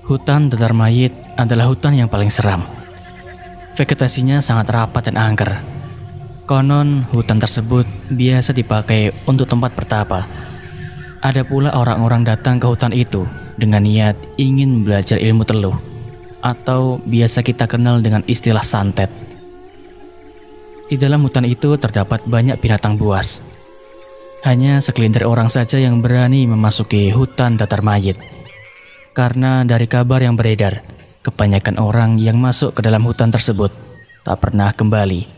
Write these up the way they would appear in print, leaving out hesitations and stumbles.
Hutan Tetar Mayit adalah hutan yang paling seram. Vegetasinya sangat rapat dan angker. Konon hutan tersebut biasa dipakai untuk tempat bertapa. Ada pula orang-orang datang ke hutan itu dengan niat ingin belajar ilmu teluh, atau biasa kita kenal dengan istilah santet. Di dalam hutan itu terdapat banyak binatang buas. Hanya segelintir orang saja yang berani memasuki hutan Tetar Mayit. Karena dari kabar yang beredar, kebanyakan orang yang masuk ke dalam hutan tersebut tak pernah kembali.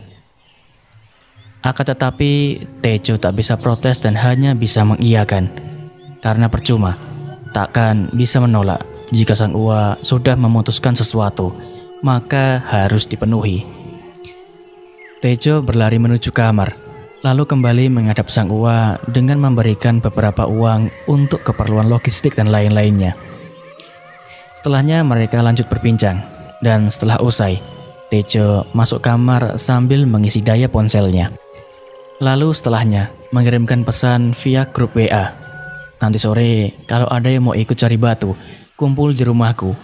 Akan tetapi, Tejo tak bisa protes dan hanya bisa mengiyakan. Karena percuma, takkan bisa menolak jika Sang Ua sudah memutuskan sesuatu, maka harus dipenuhi. Tejo berlari menuju kamar, lalu kembali menghadap Sang Ua dengan memberikan beberapa uang untuk keperluan logistik dan lain-lainnya. Setelahnya mereka lanjut berbincang, dan setelah usai, Tejo masuk kamar sambil mengisi daya ponselnya. Lalu setelahnya mengirimkan pesan via grup WA. Nanti sore kalau ada yang mau ikut cari batu, kumpul di rumahku.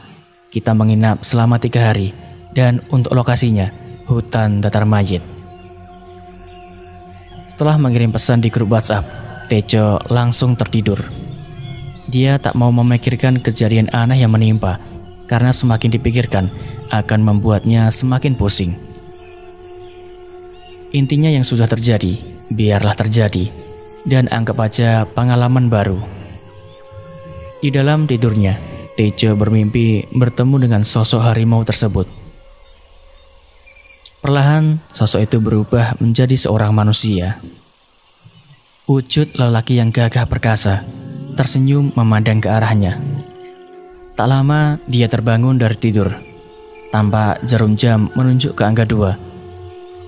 Kita menginap selama 3 hari, dan untuk lokasinya hutan Tetar Mayit. Setelah mengirim pesan di grup WhatsApp, Tejo langsung tertidur. Dia tak mau memikirkan kejadian aneh yang menimpa, karena semakin dipikirkan akan membuatnya semakin pusing. Intinya yang sudah terjadi, biarlah terjadi, dan anggap aja pengalaman baru. Di dalam tidurnya, Tejo bermimpi bertemu dengan sosok harimau tersebut. Perlahan, sosok itu berubah menjadi seorang manusia. Wujud lelaki yang gagah perkasa, tersenyum memandang ke arahnya. Tak lama dia terbangun dari tidur. Tampak jarum jam menunjuk ke angka 2.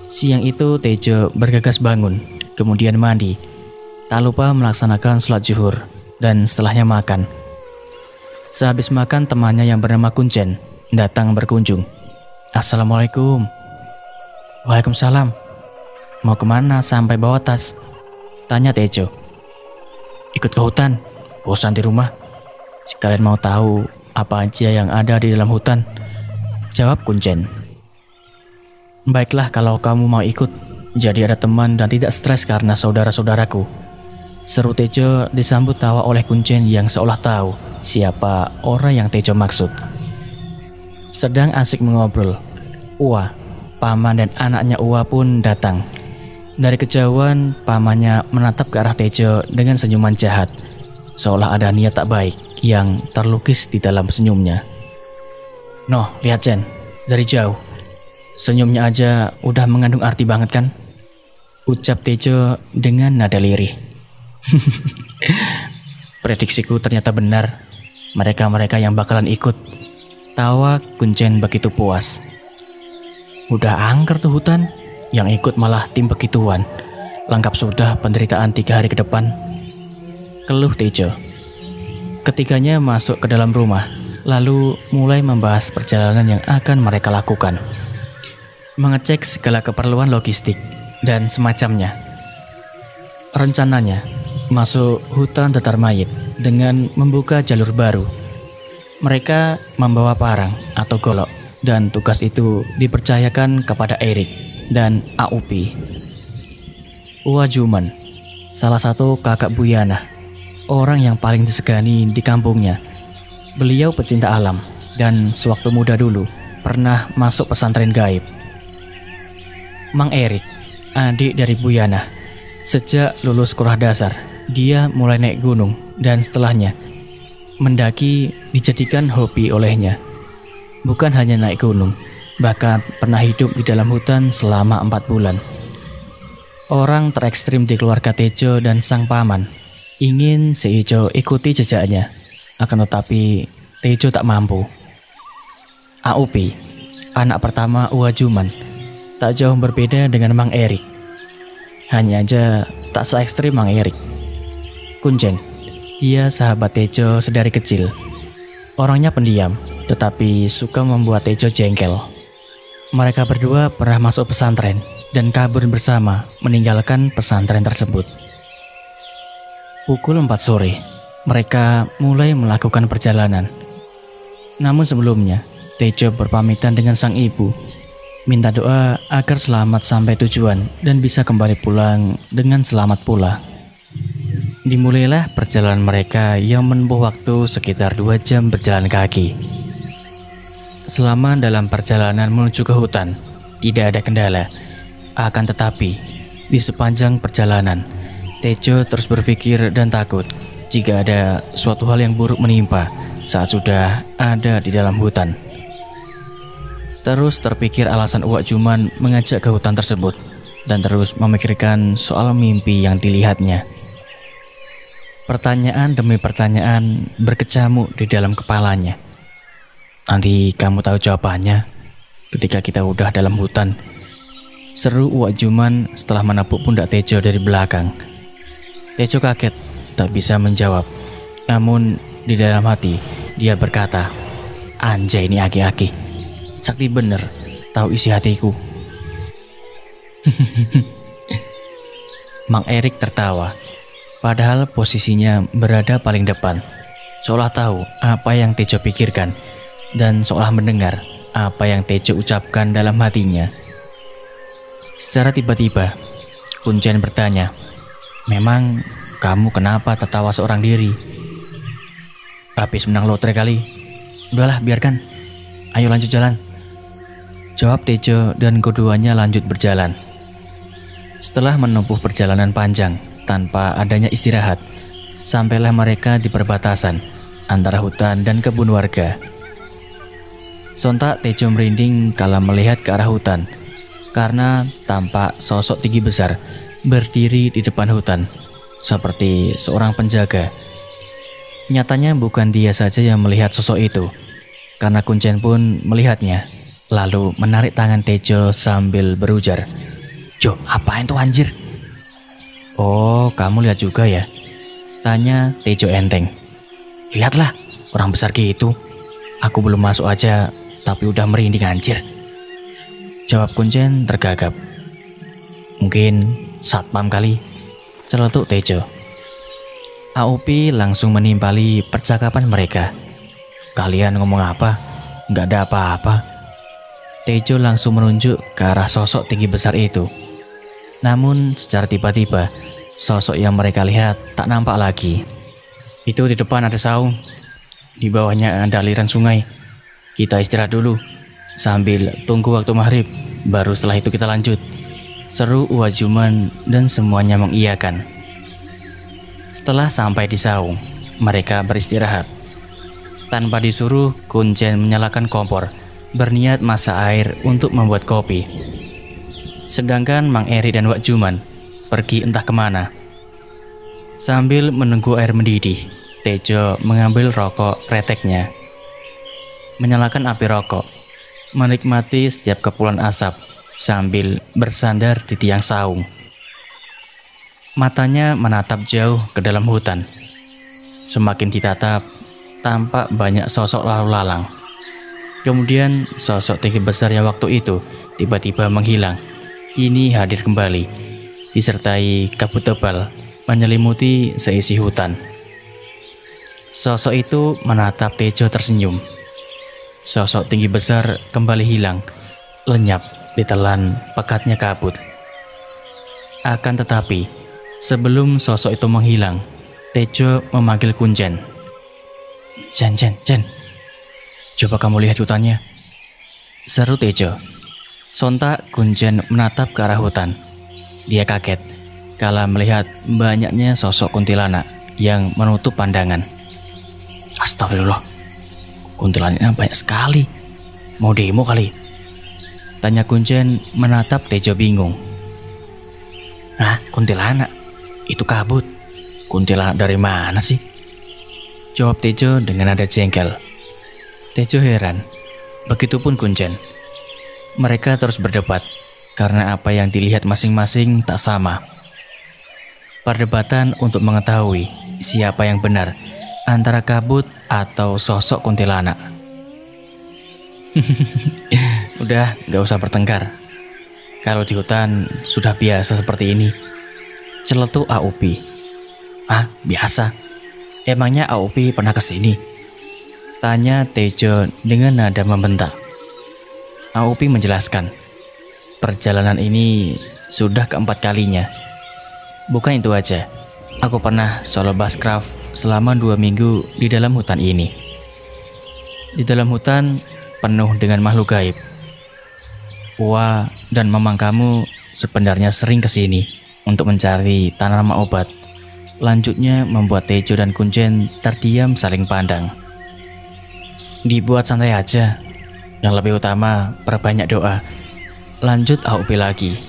Siang itu Tejo bergegas bangun, kemudian mandi. Tak lupa melaksanakan sholat zuhur, dan setelahnya makan. Sehabis makan, temannya yang bernama Kuncen datang berkunjung. Assalamualaikum. Waalaikumsalam. Mau kemana sampai bawa tas? Tanya Tejo. Ikut ke hutan. Bosan di rumah. Sekalian mau tahu apa aja yang ada di dalam hutan, jawab Kuncen. Baiklah kalau kamu mau ikut, jadi ada teman dan tidak stres karena saudara-saudaraku, seru Tejo disambut tawa oleh Kuncen yang seolah tahu siapa orang yang Tejo maksud. Sedang asik mengobrol, Ua, paman dan anaknya Ua pun datang. Dari kejauhan, pamannya menatap ke arah Tejo dengan senyuman jahat, seolah ada niat tak baik yang terlukis di dalam senyumnya. Noh, lihat Chen, dari jauh. Senyumnya aja udah mengandung arti banget kan? Ucap Tejo dengan nada lirih. Prediksiku ternyata benar. Mereka-mereka yang bakalan ikut. Tawa Kuncen begitu puas. Udah angker tuh hutan, yang ikut malah tim begituan. Lengkap sudah penderitaan 3 hari ke depan, keluh Tejo. Ketiganya masuk ke dalam rumah, lalu mulai membahas perjalanan yang akan mereka lakukan. Mengecek segala keperluan logistik dan semacamnya. Rencananya, masuk hutan Tetar Mayit dengan membuka jalur baru. Mereka membawa parang atau golok, dan tugas itu dipercayakan kepada Erik dan Aupi. Ua Juman, salah satu kakak Buyana, orang yang paling disegani di kampungnya. Beliau pecinta alam dan sewaktu muda dulu pernah masuk pesantren gaib. Mang Erik, adik dari Buyana, sejak lulus sekolah dasar, dia mulai naik gunung dan setelahnya mendaki dijadikan hobi olehnya. Bukan hanya naik gunung, bahkan pernah hidup di dalam hutan selama 4 bulan. Orang terekstrim di keluarga Tejo dan sang paman ingin si Ijo ikuti jejaknya, akan tetapi Tejo tak mampu. Aupi, anak pertama Ua Juman, tak jauh berbeda dengan Mang Erik. Hanya aja tak se-ekstrim Mang Erik. Kuncen, dia sahabat Tejo sedari kecil. Orangnya pendiam, tetapi suka membuat Tejo jengkel. Mereka berdua pernah masuk pesantren dan kabur bersama meninggalkan pesantren tersebut. Pukul 4 sore, mereka mulai melakukan perjalanan. Namun sebelumnya, Tejo berpamitan dengan sang ibu, minta doa agar selamat sampai tujuan dan bisa kembali pulang dengan selamat pula. Dimulailah perjalanan mereka yang menempuh waktu sekitar 2 jam berjalan kaki. Selama dalam perjalanan menuju ke hutan, tidak ada kendala. Akan tetapi, di sepanjang perjalanan, Tejo terus berpikir dan takut jika ada suatu hal yang buruk menimpa saat sudah ada di dalam hutan. Terus terpikir alasan Uwak Juman mengajak ke hutan tersebut dan terus memikirkan soal mimpi yang dilihatnya. Pertanyaan demi pertanyaan berkecamuk di dalam kepalanya. Nanti kamu tahu jawabannya ketika kita udah dalam hutan, seru Uwak Juman setelah menepuk pundak Tejo dari belakang. Tejo kaget, tak bisa menjawab. Namun di dalam hati dia berkata, anjay ini aki-aki. Sakti bener, tahu isi hatiku. Mang Erik tertawa, padahal posisinya berada paling depan, seolah tahu apa yang Tejo pikirkan dan seolah mendengar apa yang Tejo ucapkan dalam hatinya. Secara tiba-tiba, Kuncen bertanya, memang kamu kenapa tertawa seorang diri? Habis menang lotre kali. Udahlah biarkan, ayo lanjut jalan. Jawab Tejo dan keduanya lanjut berjalan. Setelah menempuh perjalanan panjang tanpa adanya istirahat, sampailah mereka di perbatasan antara hutan dan kebun warga. Sontak Tejo merinding kala melihat ke arah hutan, karena tampak sosok tinggi besar berdiri di depan hutan, seperti seorang penjaga. Nyatanya bukan dia saja yang melihat sosok itu, karena Kuncen pun melihatnya. Lalu menarik tangan Tejo sambil berujar, Jo, apain tuh anjir? Oh, kamu lihat juga ya? Tanya Tejo enteng. Lihatlah, orang besar gitu. Aku belum masuk aja, tapi udah merinding anjir. Jawab Kuncen tergagap. Mungkin satpam kali, celetuk Tejo. Aopi langsung menimpali percakapan mereka. Kalian ngomong apa? Nggak ada apa-apa. Tejo langsung menunjuk ke arah sosok tinggi besar itu. Namun secara tiba-tiba, sosok yang mereka lihat tak nampak lagi. Itu di depan ada saung, di bawahnya ada aliran sungai. Kita istirahat dulu, sambil tunggu waktu maghrib, baru setelah itu kita lanjut. Seru Uwak Juman dan semuanya mengiyakan. Setelah sampai di saung, mereka beristirahat. Tanpa disuruh, Kuncen menyalakan kompor, berniat masak air untuk membuat kopi. Sedangkan Mang Eri dan Wak Juman pergi entah kemana. Sambil menunggu air mendidih, Tejo mengambil rokok reteknya, menyalakan api rokok, menikmati setiap kepulan asap sambil bersandar di tiang saung. Matanya menatap jauh ke dalam hutan. Semakin ditatap, tampak banyak sosok lalu lalang. Kemudian sosok tinggi besar yang waktu itu tiba-tiba menghilang, kini hadir kembali, disertai kabut tebal menyelimuti seisi hutan. Sosok itu menatap Tejo tersenyum. Sosok tinggi besar kembali hilang, lenyap ditelan pekatnya kabut. Akan tetapi, sebelum sosok itu menghilang, Tejo memanggil Kuncen. Jen, coba kamu lihat hutannya, seru Tejo. Sontak Kuncen menatap ke arah hutan. Dia kaget kala melihat banyaknya sosok kuntilanak yang menutup pandangan. Astagfirullah, kuntilanaknya banyak sekali. Mau demo kali? Tanya Kuncen menatap Tejo bingung. Hah, kuntilanak? Itu kabut. Kuntilanak dari mana sih? Jawab Tejo dengan nada jengkel. Tejo heran, begitupun Kuncen. Mereka terus berdebat karena apa yang dilihat masing-masing tak sama. Perdebatan untuk mengetahui siapa yang benar, antara kabut atau sosok kuntilanak. Udah, gak usah bertengkar. Kalau di hutan sudah biasa seperti ini, celetuk Aopi. Ah, biasa? Emangnya Aopi pernah kesini? Tanya Tejo dengan nada membentak. Aupi menjelaskan, perjalanan ini sudah keempat kalinya. Bukan itu aja, aku pernah solo bushcraft selama 2 minggu di dalam hutan ini. Di dalam hutan penuh dengan makhluk gaib. Wah, dan mamang kamu sebenarnya sering kesini untuk mencari tanaman obat. Lanjutnya membuat Tejo dan Kuncen terdiam saling pandang. Dibuat santai aja. Yang lebih utama perbanyak doa. Lanjut Aupi lagi.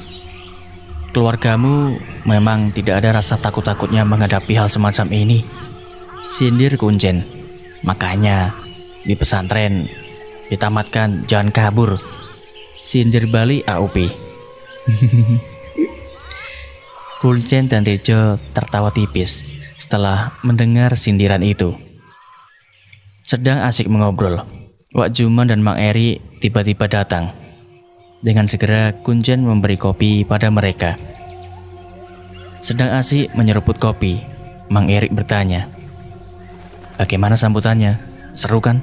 Keluargamu memang tidak ada rasa takut-takutnya menghadapi hal semacam ini. Sindir Kuncen. Makanya di pesantren ditamatkan jangan kabur. Sindir balik Aupi. Kuncen dan Tejo tertawa tipis setelah mendengar sindiran itu. Sedang asik mengobrol, Wak Juman dan Mang Eri tiba-tiba datang. Dengan segera Kuncen memberi kopi pada mereka. Sedang asik menyeruput kopi, Mang Erik bertanya, "Bagaimana sambutannya? Seru kan?"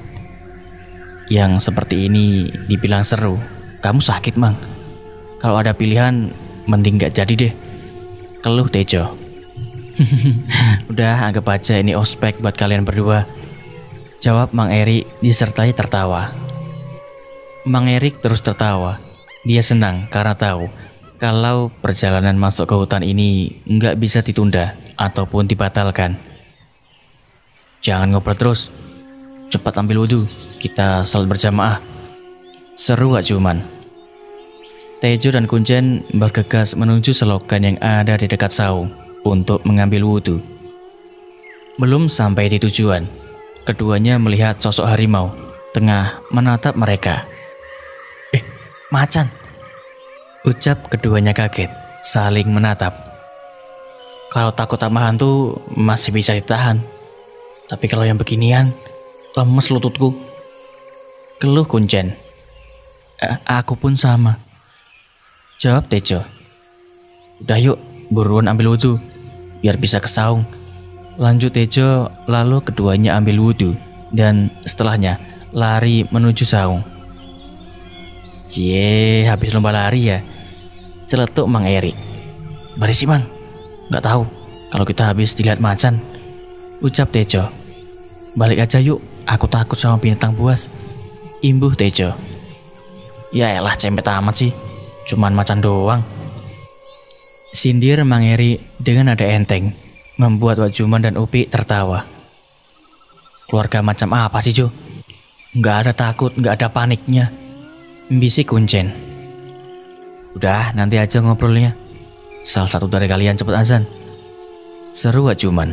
Yang seperti ini dibilang seru. Kamu sakit, Mang. Kalau ada pilihan, mending gak jadi deh. Keluh Tejo. Udah, anggap aja ini ospek buat kalian berdua. Jawab Mang Erik disertai tertawa. Mang Erik terus tertawa. Dia senang karena tahu kalau perjalanan masuk ke hutan ini nggak bisa ditunda ataupun dibatalkan. Jangan ngobrol terus. Cepat ambil wudhu. Kita salat berjamaah. Seru Wak Juman. Tejo dan Kuncen bergegas menuju selokan yang ada di dekat saung untuk mengambil wudhu. Belum sampai di tujuan, keduanya melihat sosok harimau tengah menatap mereka. Macan! Ucap keduanya kaget, saling menatap. Kalau takut sama hantu masih bisa ditahan, tapi kalau yang beginian, lemes lututku. Keluh Kuncen. Aku pun sama. Jawab Tejo. Udah yuk, buruan ambil wudhu, biar bisa ke saung. Lanjut Tejo, lalu keduanya ambil wudhu, dan setelahnya lari menuju saung. Cie, habis lomba lari ya? Celetuk Mang Erik. Barisi Mang, gak tahu kalau kita habis dilihat macan. Ucap Tejo. Balik aja yuk, aku takut sama binatang buas. Imbuh Tejo. Ya elah, cempet amat sih, cuman macan doang. Sindir Mang Eri dengan nada enteng, membuat Wak Juman dan Upi tertawa. Keluarga macam apa sih Jo? Nggak ada takut, nggak ada paniknya. Bisik Kuncen. Udah, nanti aja ngobrolnya. Salah satu dari kalian cepet azan. Seru Wak Juman.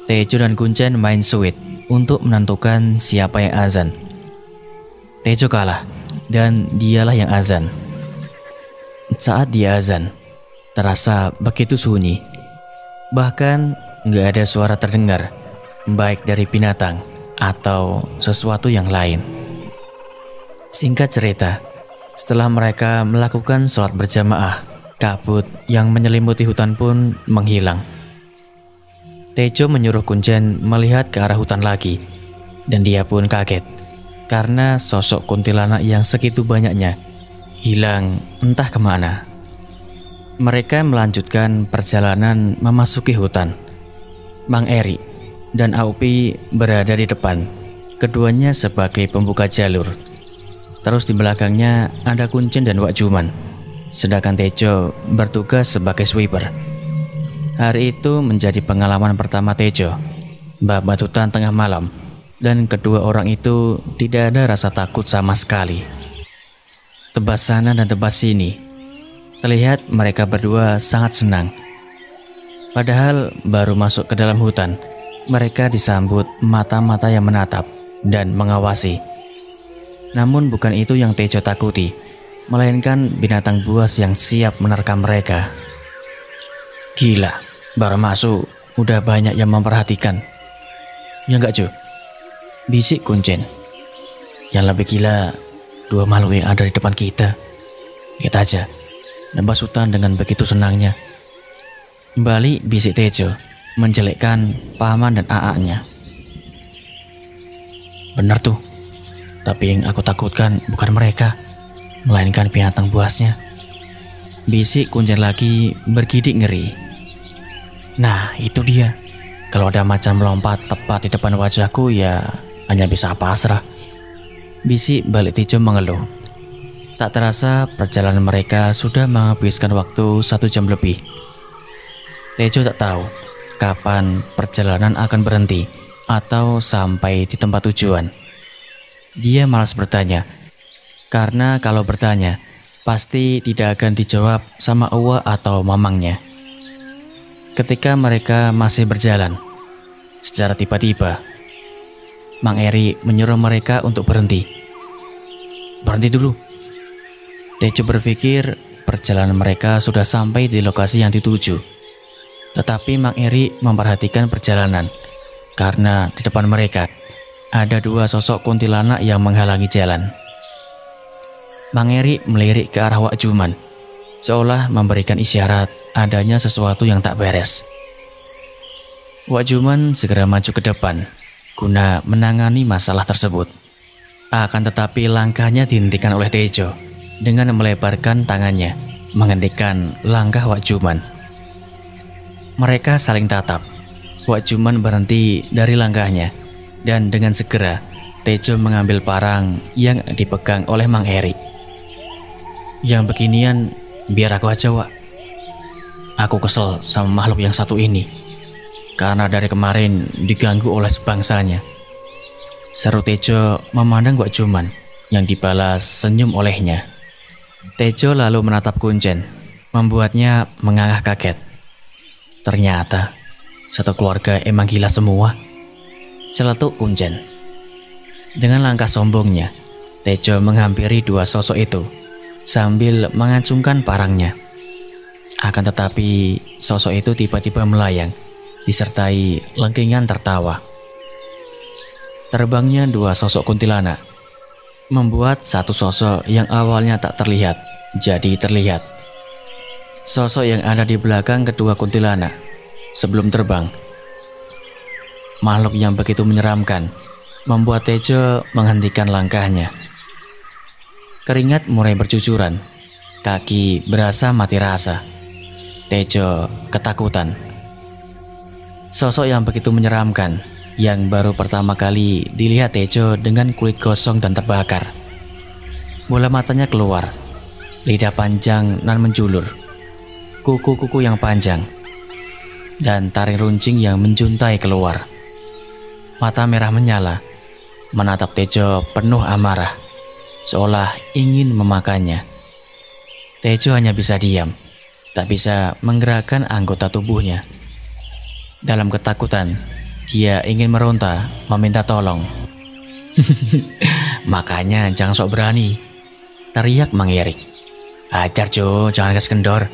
Tejo dan Kuncen main sweet untuk menentukan siapa yang azan. Tejo kalah, dan dialah yang azan. Saat dia azan, terasa begitu sunyi. Bahkan nggak ada suara terdengar, baik dari binatang atau sesuatu yang lain. Singkat cerita, setelah mereka melakukan sholat berjamaah, kabut yang menyelimuti hutan pun menghilang. Tejo menyuruh Kuncen melihat ke arah hutan lagi, dan dia pun kaget karena sosok kuntilanak yang segitu banyaknya hilang entah kemana. Mereka melanjutkan perjalanan memasuki hutan. Mang Eri dan Aupi berada di depan, keduanya sebagai pembuka jalur. Terus di belakangnya ada Kuncen dan Wak Juman, sedangkan Tejo bertugas sebagai sweeper. Hari itu menjadi pengalaman pertama Tejo babat hutan tengah malam, dan kedua orang itu tidak ada rasa takut sama sekali. Tebas sana dan tebas sini, terlihat mereka berdua sangat senang. Padahal baru masuk ke dalam hutan, mereka disambut mata-mata yang menatap dan mengawasi. Namun bukan itu yang Tejo takuti, melainkan binatang buas yang siap menerkam mereka. Gila, baru masuk udah banyak yang memperhatikan. Ya enggak Jo? Bisik Kuncen. Yang lebih gila, dua makhluk yang ada di depan kita. Lihat aja, nebas hutan dengan begitu senangnya. Kembali bisik Tejo, menjelekkan paman dan aaknya. Benar tuh. Tapi yang aku takutkan bukan mereka, melainkan binatang buasnya. Bisik Kuncen lagi bergidik ngeri. Nah, itu dia. Kalau ada macan melompat tepat di depan wajahku, ya hanya bisa pasrah. Bisik balik Tejo mengeluh. Tak terasa perjalanan mereka sudah menghabiskan waktu 1 jam lebih. Tejo tak tahu kapan perjalanan akan berhenti atau sampai di tempat tujuan. Dia malas bertanya, karena kalau bertanya pasti tidak akan dijawab sama Uwa atau mamangnya. Ketika mereka masih berjalan, secara tiba-tiba Mang Eri menyuruh mereka untuk berhenti. Berhenti dulu. Tejo berpikir perjalanan mereka sudah sampai di lokasi yang dituju. Tetapi Mang Eri memperhatikan perjalanan, karena di depan mereka ada 2 sosok kuntilanak yang menghalangi jalan. Mang Eri melirik ke arah Wak Juman, seolah memberikan isyarat adanya sesuatu yang tak beres. Wak Juman segera maju ke depan guna menangani masalah tersebut. Akan tetapi langkahnya dihentikan oleh Tejo dengan melebarkan tangannya menghentikan langkah Wak Juman. Mereka saling tatap. Wak Juman berhenti dari langkahnya, dan dengan segera Tejo mengambil parang yang dipegang oleh Mang Eri. Yang beginian biar aku aja, Wak. Aku kesel sama makhluk yang satu ini, karena dari kemarin diganggu oleh sebangsanya. Seru Tejo memandang Wak Juman yang dibalas senyum olehnya. Tejo lalu menatap Kuncen, membuatnya mengangah kaget. Ternyata satu keluarga emang gila semua, celetuk Kuncen. Dengan langkah sombongnya, Tejo menghampiri 2 sosok itu sambil mengacungkan parangnya. Akan tetapi sosok itu tiba-tiba melayang, disertai lengkingan tertawa. Terbangnya 2 sosok kuntilanak membuat satu sosok yang awalnya tak terlihat jadi terlihat. Sosok yang ada di belakang kedua kuntilanak sebelum terbang. Makhluk yang begitu menyeramkan membuat Tejo menghentikan langkahnya. Keringat mulai bercucuran, kaki berasa mati rasa. Tejo ketakutan. Sosok yang begitu menyeramkan yang baru pertama kali dilihat Tejo dengan kulit gosong dan terbakar. Bola matanya keluar, lidah panjang nan menjulur, kuku-kuku yang panjang, dan taring runcing yang menjuntai keluar. Mata merah menyala, menatap Tejo penuh amarah, seolah ingin memakannya. Tejo hanya bisa diam, tak bisa menggerakkan anggota tubuhnya. Dalam ketakutan, dia ingin meronta, meminta tolong. Makanya jangan sok berani, teriak Mang Erik. Ajar Jo, jangan gas kendor,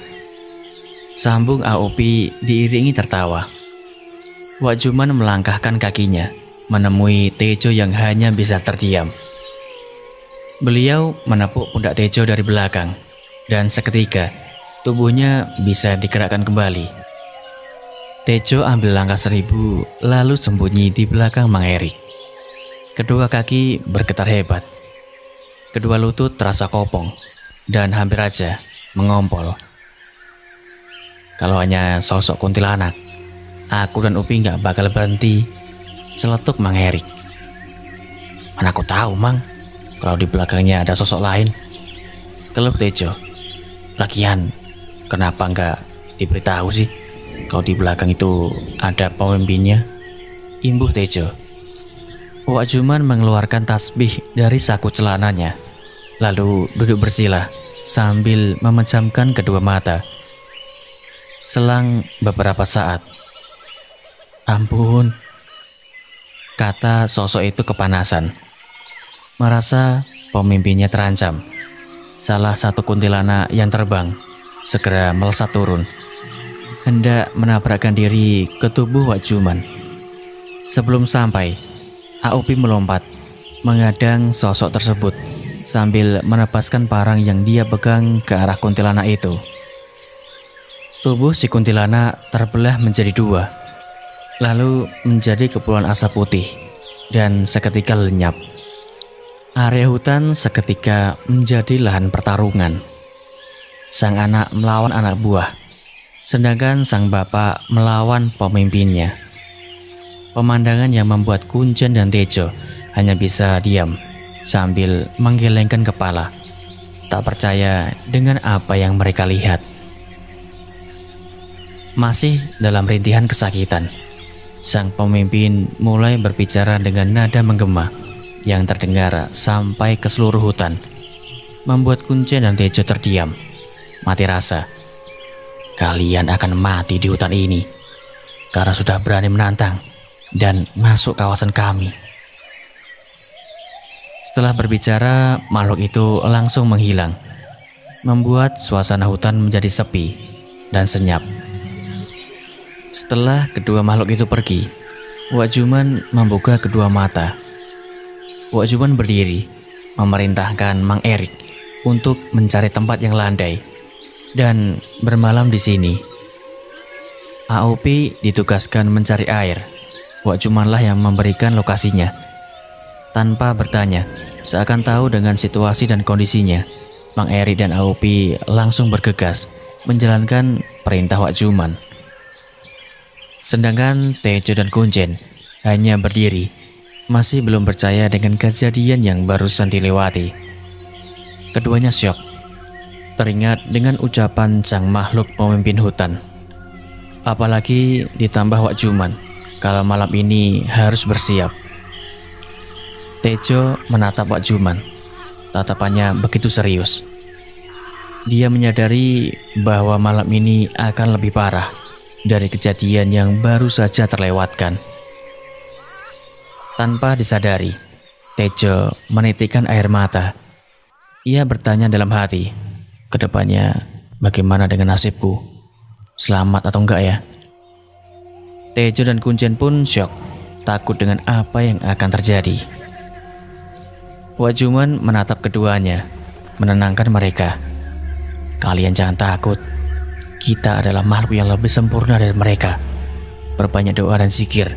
sambung Aopi diiringi tertawa. Wak Juman melangkahkan kakinya menemui Tejo yang hanya bisa terdiam. Beliau menepuk pundak Tejo dari belakang, dan seketika tubuhnya bisa digerakkan kembali. Tejo ambil langkah 1000 lalu sembunyi di belakang Mang Erik. Kedua kaki bergetar hebat, kedua lutut terasa kopong dan hampir aja mengompol. Kalau hanya sosok kuntilanak, aku dan Upi gak bakal berhenti, celetuk Mang Erik. Mana aku tahu, Mang, kalau di belakangnya ada sosok lain, keluh Tejo. Lagian, kenapa nggak diberitahu sih kalau di belakang itu ada pemimpinnya? Imbuh Tejo. Wak Juman mengeluarkan tasbih dari saku celananya, lalu duduk bersila sambil memejamkan kedua mata. Selang beberapa saat, ampun, kata sosok itu kepanasan. Merasa pemimpinnya terancam, salah satu kuntilanak yang terbang segera melesat turun, hendak menabrakkan diri ke tubuh Wak Juman. Sebelum sampai, Aopi melompat menghadang sosok tersebut sambil menepaskan parang yang dia pegang ke arah kuntilanak itu. Tubuh si kuntilanak terbelah menjadi 2, lalu menjadi kepulan asap putih dan seketika lenyap. Area hutan seketika menjadi lahan pertarungan. Sang anak melawan anak buah, sedangkan sang bapak melawan pemimpinnya. Pemandangan yang membuat Kuncen dan Tejo hanya bisa diam sambil menggelengkan kepala, tak percaya dengan apa yang mereka lihat. Masih dalam rintihan kesakitan, sang pemimpin mulai berbicara dengan nada menggema yang terdengar sampai ke seluruh hutan, membuat Kuncen dan Tejo terdiam, mati rasa. Kalian akan mati di hutan ini karena sudah berani menantang dan masuk kawasan kami. Setelah berbicara, makhluk itu langsung menghilang, membuat suasana hutan menjadi sepi dan senyap. Setelah kedua makhluk itu pergi, Wak Juman membuka kedua mata. Wak Juman berdiri, memerintahkan Mang Erik untuk mencari tempat yang landai dan bermalam di sini. AOP ditugaskan mencari air. Wak Jumanlah yang memberikan lokasinya. Tanpa bertanya, seakan tahu dengan situasi dan kondisinya, Mang Erik dan AOP langsung bergegas menjalankan perintah Wak Juman. Sedangkan Tejo dan Kuncen hanya berdiri, masih belum percaya dengan kejadian yang barusan dilewati. Keduanya syok, teringat dengan ucapan sang makhluk pemimpin hutan. Apalagi ditambah Wak Juman kalau malam ini harus bersiap. Tejo menatap Wak Juman, tatapannya begitu serius. Dia menyadari bahwa malam ini akan lebih parah dari kejadian yang baru saja terlewatkan. Tanpa disadari, Tejo menitikkan air mata. Ia bertanya dalam hati, kedepannya bagaimana dengan nasibku? Selamat atau enggak ya? Tejo dan Kuncen pun syok, takut dengan apa yang akan terjadi. Wak Juman menatap keduanya, menenangkan mereka. Kalian jangan takut. Kita adalah makhluk yang lebih sempurna dari mereka. Berbanyak doa dan zikir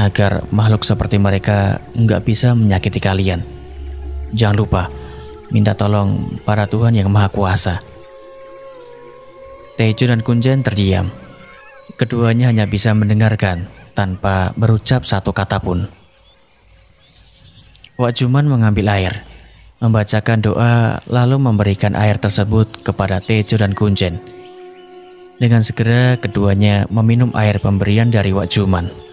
agar makhluk seperti mereka nggak bisa menyakiti kalian. Jangan lupa minta tolong para Tuhan yang Maha Kuasa. Tejo dan Kuncen terdiam. Keduanya hanya bisa mendengarkan tanpa berucap satu kata pun. Wak Juman mengambil air, membacakan doa, lalu memberikan air tersebut kepada Tejo dan Kuncen. Dengan segera keduanya meminum air pemberian dari Wak Juman.